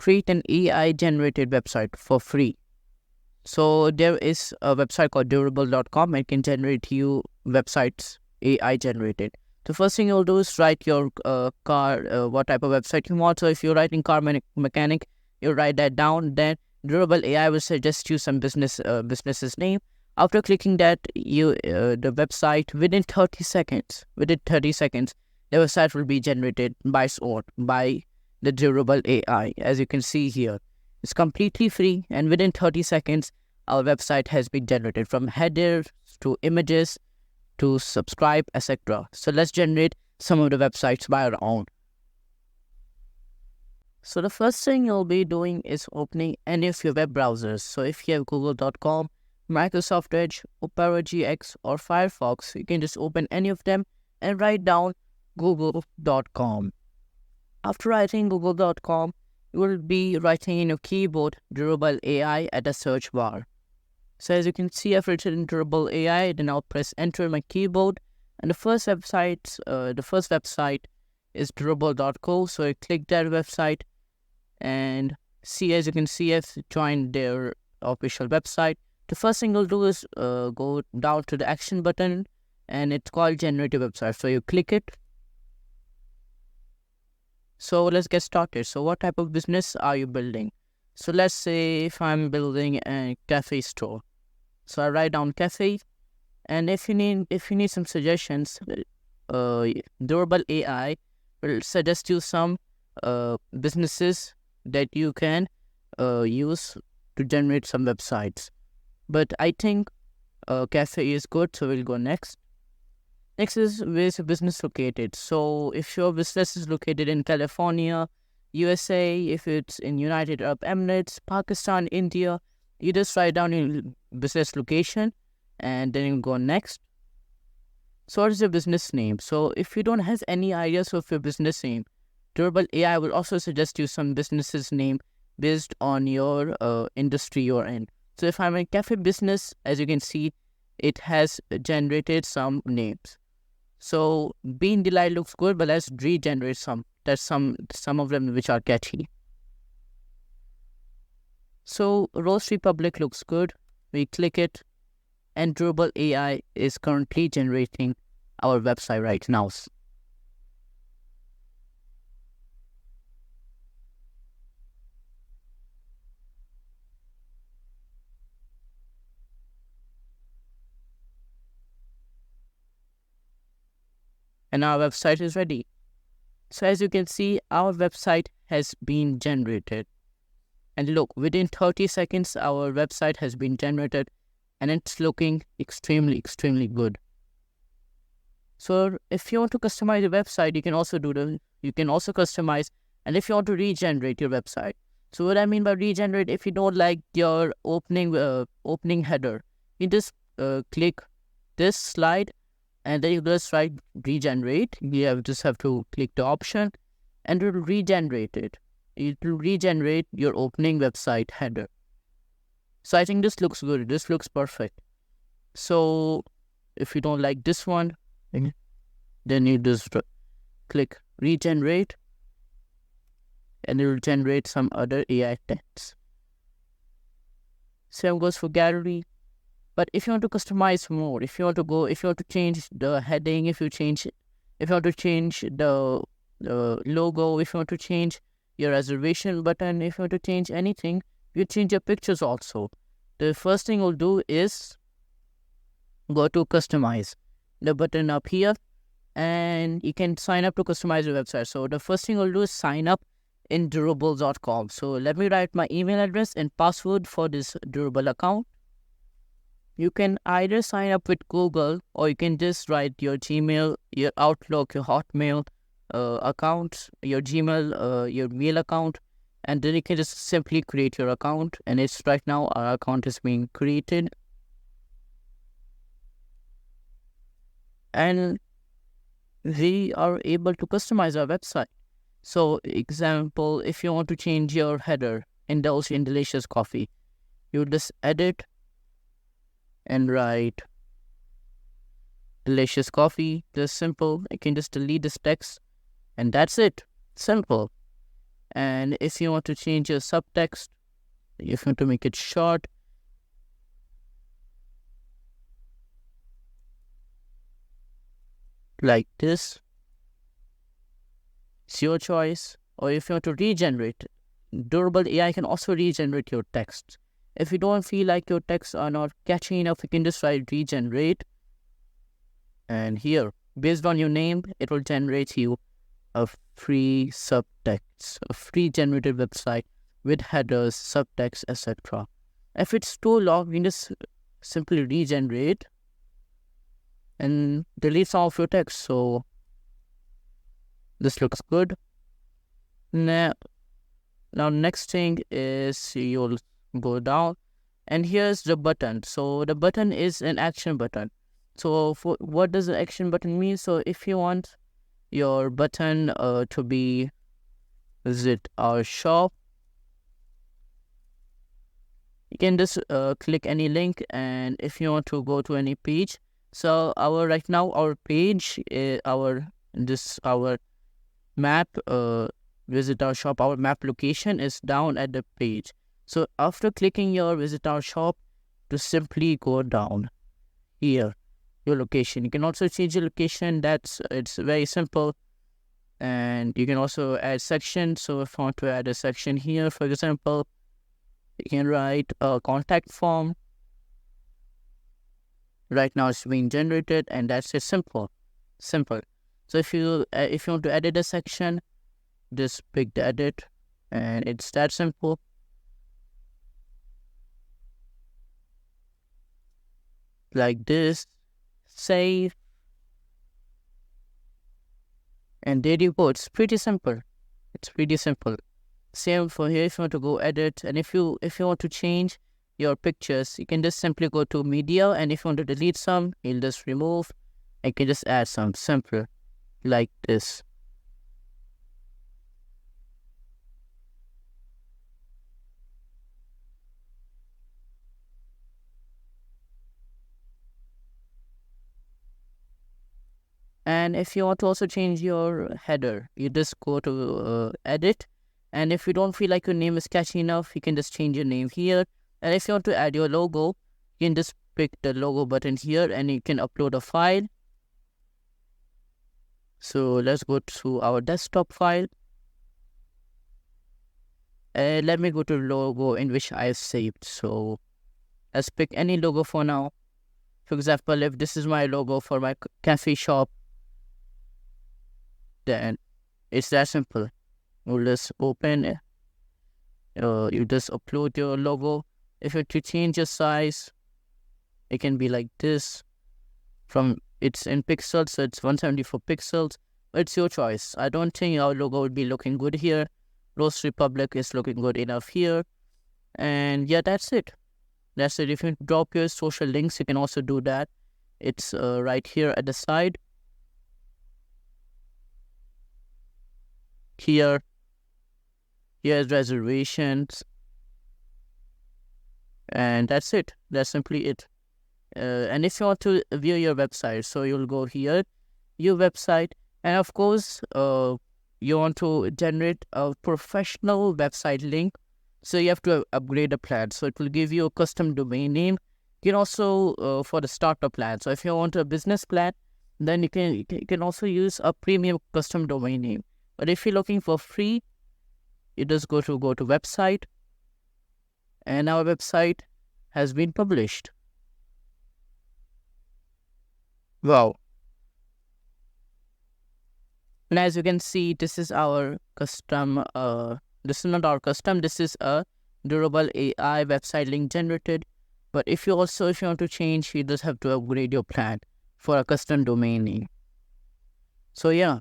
create an AI generated website for free. So there is a website called durable.com. It can generate you websites AI generated. The first thing you'll do is write your what type of website you want. So if you're writing car mechanic, you write that down. Then Durable AI will suggest you some business's name. After clicking that, the website within 30 seconds, the website will be generated by its own by the Durable AI. As you can see here, it's completely free, and within 30 seconds, our website has been generated from headers to images to subscribe, etc. So let's generate some of the websites by our own. So the first thing you'll be doing is opening any of your web browsers. So if you have google.com, Microsoft Edge, Opera GX, or Firefox, you can just open any of them and write down google.com. After writing google.com, you will be writing in your keyboard Durable AI at the search bar. So as you can see, I've written Durable AI, then I'll press enter on my keyboard, and the first website is durable.co. So I click that website and see, as you can see, I've joined their official website. The first thing you'll do is go down to the action button, and it's called generative website. So you click it. So let's get started. So what type of business are you building? So let's say if I'm building a cafe store. So I write down cafe, and if you need some suggestions, Durable AI will suggest you some businesses that you can use to generate some websites. But I think cafe is good, so we'll go next. Next is where's your business located. So if your business is located in California, USA, if it's in United Arab Emirates, Pakistan, India, you just write down your business location and then you go next. So what is your business name? So if you don't have any ideas of your business name, Durable AI will also suggest you some business's name based on your industry you're in. So if I'm a cafe business, as you can see, it has generated some names. So Bean Delight looks good, but let's regenerate some. There's some of them which are catchy. So Roast Republic looks good. We click it, and Durable AI is currently generating our website right now. And our website is ready. So as you can see, our website has been generated. And look, within 30 seconds, our website has been generated, and it's looking extremely, extremely good. So if you want to customize your website, you can also customize, and if you want to regenerate your website. So what I mean by regenerate, if you don't like your opening header, you just click this slide, and then you just write regenerate. You just have to click the option, and it will regenerate it. It will regenerate your opening website header. So I think this looks good. This looks perfect. So if you don't like this one, then you just click regenerate, and it will generate some other AI text. Same goes for gallery. But if you want to customize more, if you want to change the heading, if you want to change the logo, if you want to change your reservation button, if you want to change anything, you change your pictures also. The first thing you'll do is go to customize, the button up here, and you can sign up to customize your website. So the first thing you'll do is sign up in durable.com. So let me write my email address and password for this Durable account. You can either sign up with Google, or you can just write your Gmail, your Outlook, your Hotmail account, your Gmail, your mail account, and then you can just simply create your account. And it's right now our account is being created, and we are able to customize our website. So example, if you want to change your header, indulge in delicious coffee, you just edit and write delicious coffee. Just simple. I can just delete this text, and that's it. Simple. And if you want to change your subtext, if you want to make it short, like this, it's your choice. Or if you want to regenerate, Durable AI can also regenerate your text. If you don't feel like your texts are not catchy enough, you can just write regenerate. And here, based on your name, it will generate you a free subtext, a free generated website with headers, subtext, etc. If it's too long, you can just simply regenerate and delete some of your text. So this looks good. Now next thing is you'll go down and here's the button. So the button is an action button. So for what does the action button mean? So if you want your button to be visit our shop, you can just click any link. And if you want to go to any page, so right now our page our map visit our shop, our map location is down at the page. So after clicking your visit our shop, to simply go down here, your location. You can also change your location. It's very simple. And you can also add sections. So if I want to add a section here, for example, you can write a contact form. Right now it's being generated, and that's it. Simple. So if you want to edit a section, just pick the edit, and it's that simple. Like this, save, and there you go. It's pretty simple. Same for here. If you want to go edit, and if you want to change your pictures, you can just simply go to media, and if you want to delete some, you'll just remove. You can just add some. Simple, like this. And if you want to also change your header, you just go to edit. And if you don't feel like your name is catchy enough, you can just change your name here. And if you want to add your logo, you can just pick the logo button here, and you can upload a file. So let's go to our desktop file. And let me go to logo in which I've saved. So let's pick any logo for now. For example, if this is my logo for my cafe shop, then it's that simple. You just open it. You just upload your logo. If you want to change your size, it can be like this. It's in pixels, so it's 174 pixels. But it's your choice. I don't think our logo would be looking good here. Roast Republic is looking good enough here. And yeah, that's it. If you drop your social links, you can also do that. It's right here at the side. Here's reservations. And that's it. That's simply it. And if you want to view your website, so you'll go here, your website. And of course, you want to generate a professional website link. So you have to upgrade a plan. So it will give you a custom domain name. You can also, for the starter plan. So if you want a business plan, then you can also use a premium custom domain name. But if you're looking for free, you just go to website. And our website has been published. Wow. And as you can see, this is our custom, this is not our custom, this is a Durable AI website link generated. But if you want to change, you just have to upgrade your plan for a custom domain name. So yeah,